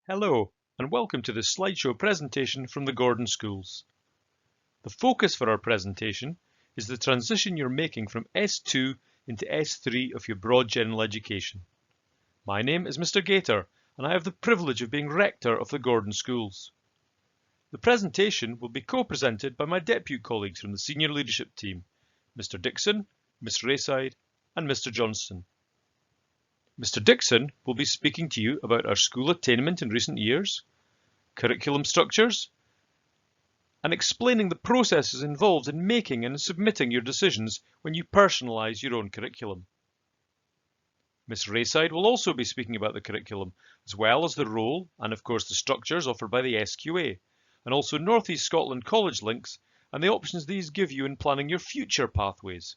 Hello, and welcome to this slideshow presentation from the Gordon Schools. The focus for our presentation is the transition you're making from S2 into S3 of your broad general education. My name is Mr. Gator, and I have the privilege of being Rector of the Gordon Schools. The presentation will be co-presented by my deputy colleagues from the senior leadership team, Mr. Dixon, Ms. Rayside, and Mr. Johnston. Mr. Dixon will be speaking to you about our school attainment in recent years, curriculum structures, and explaining the processes involved in making and submitting your decisions when you personalise your own curriculum. Ms. Rayside will also be speaking about the curriculum, as well as the role and of course the structures offered by the SQA, and also North East Scotland College links and the options these give you in planning your future pathways.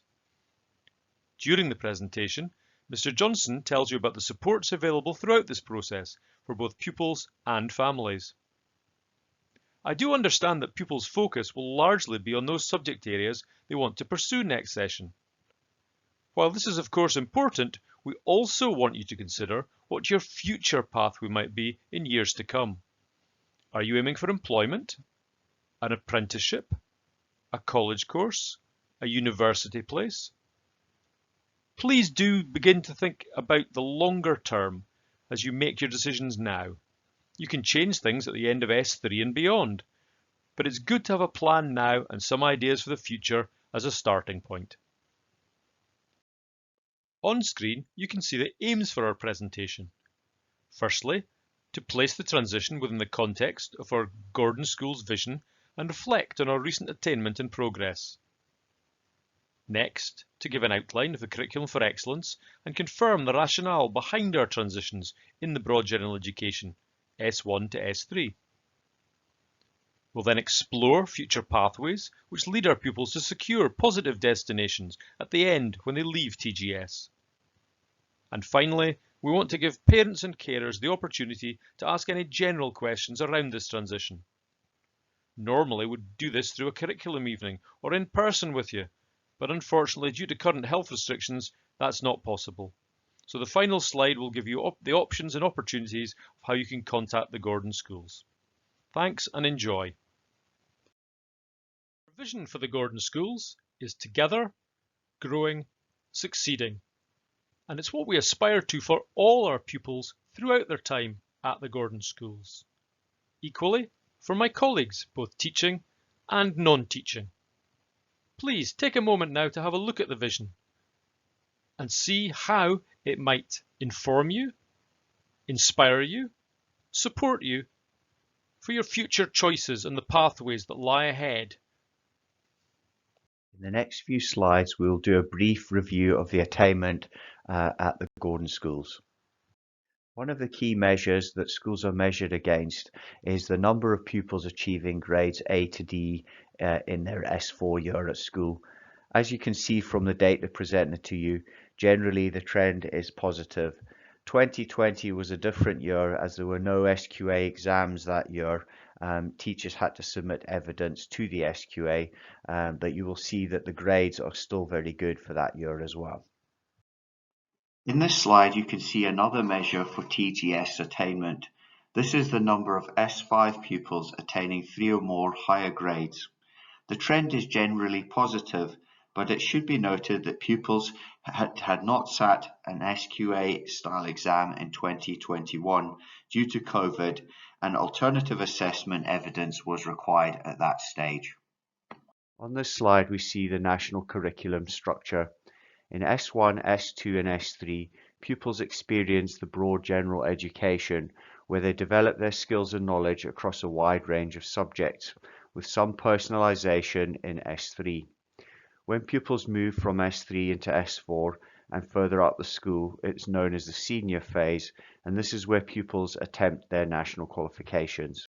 During the presentation, Mr. Johnson tells you about the supports available throughout this process for both pupils and families. I do understand that pupils' focus will largely be on those subject areas they want to pursue next session. While this is of course important, we also want you to consider what your future pathway might be in years to come. Are you aiming for employment, an apprenticeship, a college course, a university place? Please do begin to think about the longer term as you make your decisions now. You can change things at the end of S3 and beyond, but it's good to have a plan now and some ideas for the future as a starting point. On screen, you can see the aims for our presentation. Firstly, to place the transition within the context of our Gordon Schools vision and reflect on our recent attainment and progress. Next, to give an outline of the curriculum for excellence and confirm the rationale behind our transitions in the broad general education, S1 to S3. We'll then explore future pathways which lead our pupils to secure positive destinations at the end when they leave TGS. And finally, we want to give parents and carers the opportunity to ask any general questions around this transition. Normally we'd do this through a curriculum evening or in person with you, but unfortunately due to current health restrictions that's not possible. So the final slide will give you the options and opportunities of how you can contact the Gordon Schools. Thanks and enjoy. Our vision for the Gordon Schools is together, growing, succeeding. And it's what we aspire to for all our pupils throughout their time at the Gordon Schools. Equally, for my colleagues, both teaching and non-teaching. Please take a moment now to have a look at the vision and see how it might inform you, inspire you, support you for your future choices and the pathways that lie ahead. In the next few slides, we'll do a brief review of the attainment at the Gordon Schools. One of the key measures that schools are measured against is the number of pupils achieving grades A to D in their S4 year at school. As you can see from the data presented to you, generally the trend is positive. 2020 was a different year as there were no SQA exams that year. Teachers had to submit evidence to the SQA, but you will see that the grades are still very good for that year as well. In this slide, you can see another measure for TGS attainment. This is the number of S5 pupils attaining 3 or more higher grades. The trend is generally positive, but it should be noted that pupils had not sat an SQA style exam in 2021 due to COVID, and alternative assessment evidence was required at that stage. On this slide, we see the national curriculum structure. In S1, S2 and S3, pupils experience the broad general education where they develop their skills and knowledge across a wide range of subjects, with some personalization in S3. When pupils move from S3 into S4 and further up the school, it's known as the senior phase, and this is where pupils attempt their national qualifications.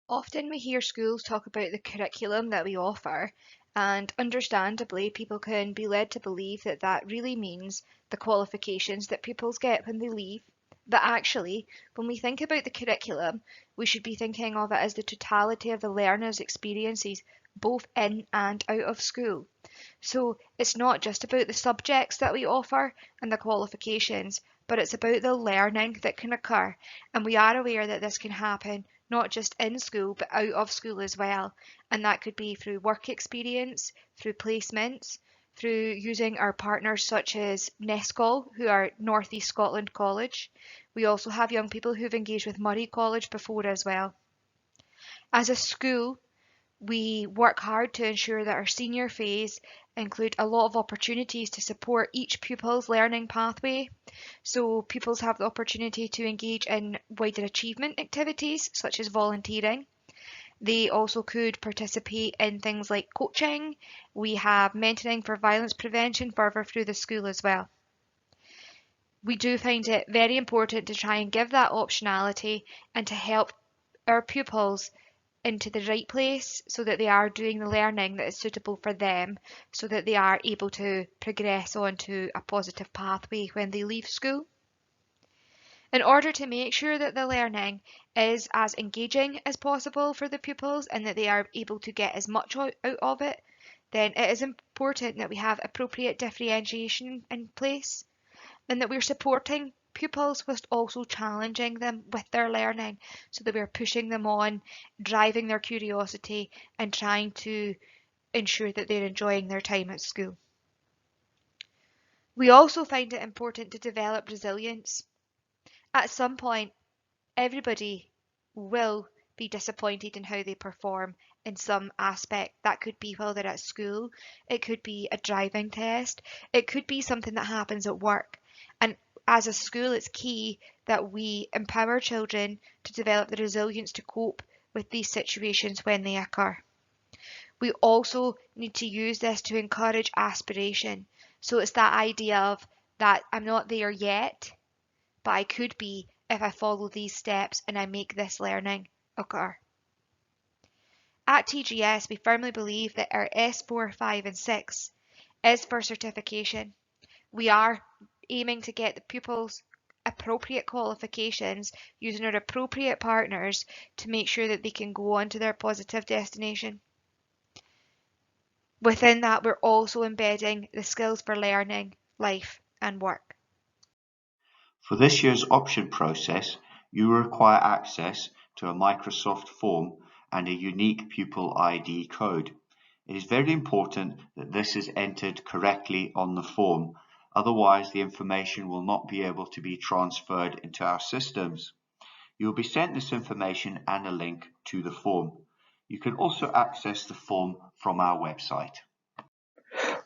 Often we hear schools talk about the curriculum that we offer, and understandably people can be led to believe that that really means the qualifications that pupils get when they leave. But actually, when we think about the curriculum, we should be thinking of it as the totality of the learner's experiences both in and out of school. So it's not just about the subjects that we offer and the qualifications, but it's about the learning that can occur, and we are aware that this can happen not just in school but out of school as well, and that could be through work experience, through placements, through using our partners such as NESCol, who are North East Scotland College. We also have young people who've engaged with Murray College before as well. As a school, we work hard to ensure that our senior phase include a lot of opportunities to support each pupil's learning pathway. So pupils have the opportunity to engage in wider achievement activities such as volunteering. They also could participate in things like coaching. We have mentoring for violence prevention further through the school as well. We do find it very important to try and give that optionality and to help our pupils into the right place so that they are doing the learning that is suitable for them, so that they are able to progress onto a positive pathway when they leave school. In order to make sure that the learning is as engaging as possible for the pupils and that they are able to get as much out of it, then it is important that we have appropriate differentiation in place and that we're supporting pupils whilst also challenging them with their learning so that we're pushing them on, driving their curiosity and trying to ensure that they're enjoying their time at school. We also find it important to develop resilience. At some point, everybody will be disappointed in how they perform in some aspect. That could be while they're at school, it could be a driving test, it could be something that happens at work. And as a school, it's key that we empower children to develop the resilience to cope with these situations when they occur. We also need to use this to encourage aspiration. So it's that idea of that I'm not there yet, but I could be if I follow these steps and I make this learning occur. At TGS, we firmly believe that our S4, 5 and 6 is for certification. We are aiming to get the pupils appropriate qualifications using our appropriate partners to make sure that they can go on to their positive destination. Within that, we're also embedding the skills for learning, life and work. For this year's option process, you will require access to a Microsoft form and a unique pupil ID code. It is very important that this is entered correctly on the form, otherwise the information will not be able to be transferred into our systems. You will be sent this information and a link to the form. You can also access the form from our website.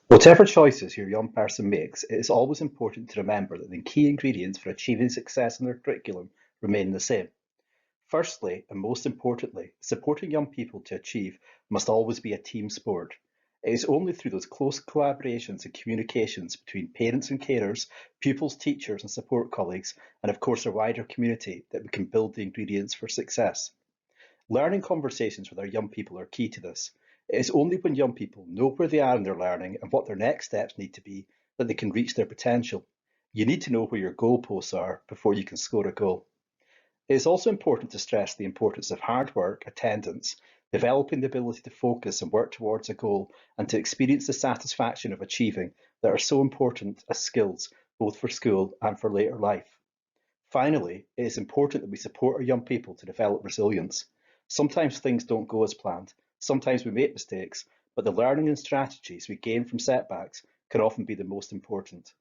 Whatever choices your young person makes, it is always important to remember that the key ingredients for achieving success in their curriculum remain the same. Firstly, and most importantly, supporting young people to achieve must always be a team sport. It is only through those close collaborations and communications between parents and carers, pupils, teachers and support colleagues, and of course our wider community, that we can build the ingredients for success. Learning conversations with our young people are key to this. It is only when young people know where they are in their learning and what their next steps need to be that they can reach their potential. You need to know where your goalposts are before you can score a goal. It is also important to stress the importance of hard work, attendance, developing the ability to focus and work towards a goal, and to experience the satisfaction of achieving that are so important as skills, both for school and for later life. Finally, it is important that we support our young people to develop resilience. Sometimes things don't go as planned, sometimes we make mistakes, but the learning and strategies we gain from setbacks can often be the most important.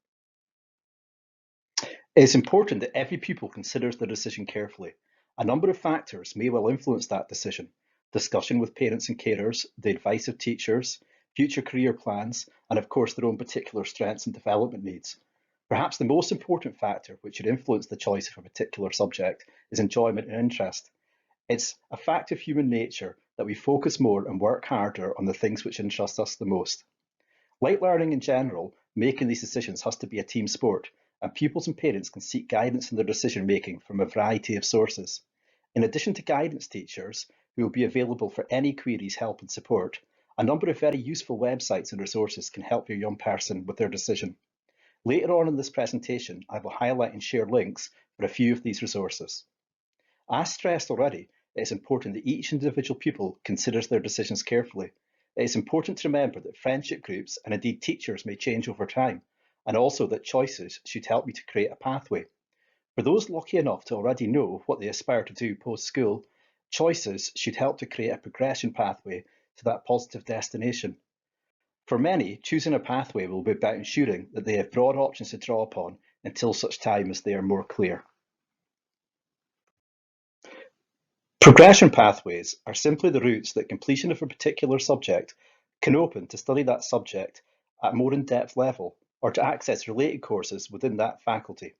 It is important that every pupil considers their decision carefully. A number of factors may well influence that decision: discussion with parents and carers, the advice of teachers, future career plans, and of course their own particular strengths and development needs. Perhaps the most important factor which should influence the choice of a particular subject is enjoyment and interest. It's a fact of human nature that we focus more and work harder on the things which interest us the most. Like learning in general, making these decisions has to be a team sport, and pupils and parents can seek guidance in their decision making from a variety of sources. In addition to guidance teachers, who will be available for any queries, help and support, a number of very useful websites and resources can help your young person with their decision. Later on in this presentation, I will highlight and share links for a few of these resources. As stressed already, it is important that each individual pupil considers their decisions carefully. It is important to remember that friendship groups and indeed teachers may change over time, and also that choices should help you to create a pathway. For those lucky enough to already know what they aspire to do post-school, choices should help to create a progression pathway to that positive destination. For many, choosing a pathway will be about ensuring that they have broad options to draw upon until such time as they are more clear. Progression pathways are simply the routes that completion of a particular subject can open to study that subject at more in-depth level or to access related courses within that faculty.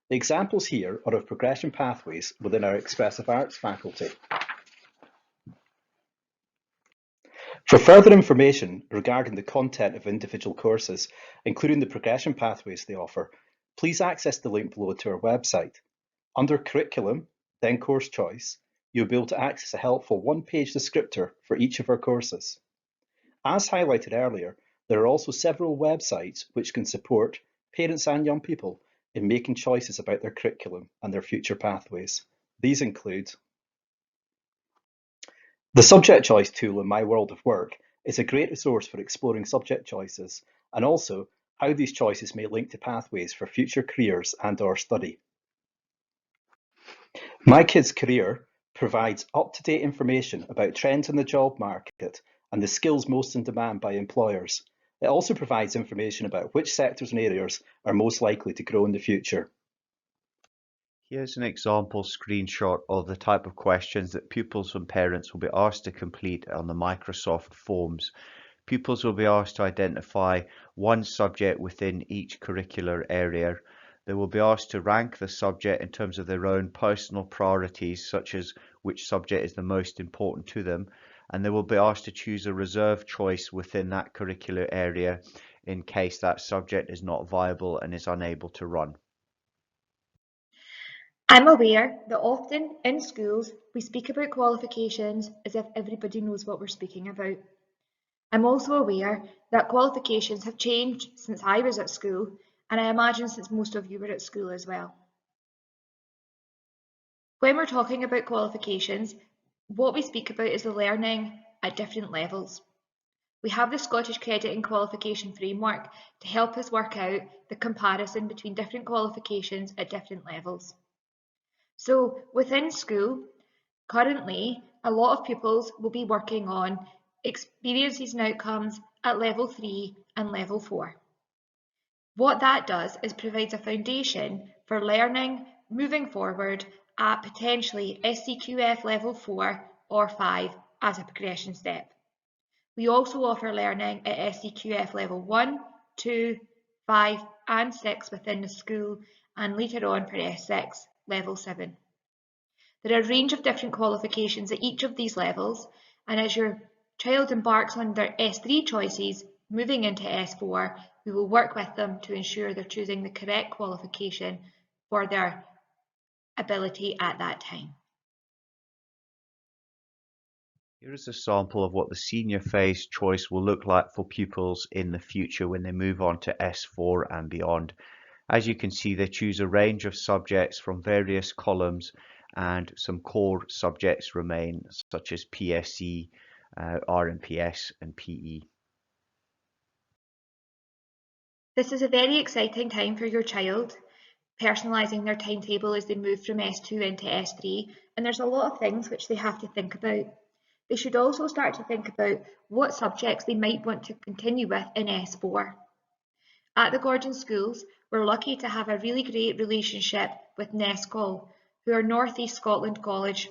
The examples here are of progression pathways within our Expressive Arts faculty. For further information regarding the content of individual courses, including the progression pathways they offer, please access the link below to our website. Under Curriculum, then Course Choice, you'll be able to access a helpful one-page descriptor for each of our courses. As highlighted earlier, there are also several websites which can support parents and young people in making choices about their curriculum and their future pathways. These include the Subject Choice tool in My World of Work is a great resource for exploring subject choices and also how these choices may link to pathways for future careers and/or study. My Kids Career provides up-to-date information about trends in the job market and the skills most in demand by employers. It also provides information about which sectors and areas are most likely to grow in the future. Here's an example screenshot of the type of questions that pupils and parents will be asked to complete on the Microsoft Forms. Pupils will be asked to identify one subject within each curricular area. They will be asked to rank the subject in terms of their own personal priorities, such as which subject is the most important to them, and they will be asked to choose a reserved choice within that curricular area in case that subject is not viable and is unable to run. I'm aware that often in schools we speak about qualifications as if everybody knows what we're speaking about. I'm also aware that qualifications have changed since I was at school, and I imagine since most of you were at school as well. When we're talking about qualifications, what we speak about is the learning at different levels. We have the Scottish Credit and Qualification Framework to help us work out the comparison between different qualifications at different levels. So within school, currently, a lot of pupils will be working on experiences and outcomes at level 3 and level 4. What that does is provides a foundation for learning moving forward at potentially SCQF level 4 or 5 as a progression step. We also offer learning at SCQF level 1, 2, 5 and 6 within the school, and later on for S6 level 7. There are a range of different qualifications at each of these levels, and as your child embarks on their S3 choices moving into S4, we will work with them to ensure they're choosing the correct qualification for their ability at that time. Here is a sample of what the senior phase choice will look like for pupils in the future when they move on to S4 and beyond. As you can see, they choose a range of subjects from various columns, and some core subjects remain, such as PSE, RMPS and PE. This is a very exciting time for your child, personalising their timetable as they move from S2 into S3, and there's a lot of things which they have to think about. They should also start to think about what subjects they might want to continue with in S4. At the Gordon Schools, we're lucky to have a really great relationship with NESCol, who are North East Scotland College.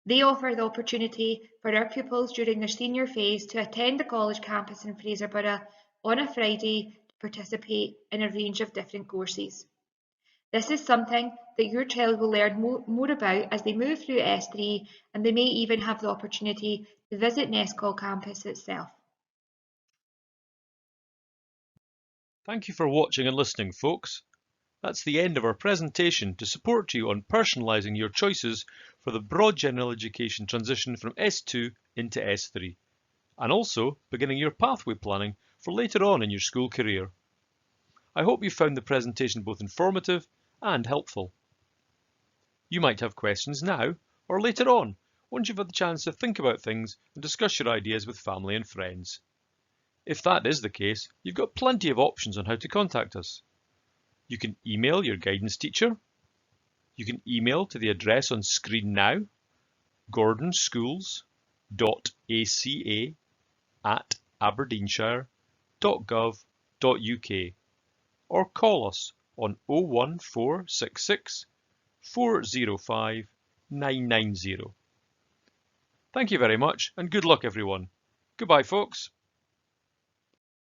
They offer the opportunity for our pupils during their senior phase to attend the college campus in Fraserburgh on a Friday to participate in a range of different courses. This is something that your child will learn more about as they move through S3, and they may even have the opportunity to visit NESCol campus itself. Thank you for watching and listening, folks. That's the end of our presentation to support you on personalising your choices for the broad general education transition from S2 into S3, and also beginning your pathway planning for later on in your school career. I hope you found the presentation both informative and helpful. You might have questions now or later on, once you've had the chance to think about things and discuss your ideas with family and friends. If that is the case, you've got plenty of options on how to contact us. You can email your guidance teacher. You can email to the address on screen now, gordonschools.aca@aberdeenshire.gov.uk, or call us on 01466 405 990. Thank you very much and good luck everyone. Goodbye folks.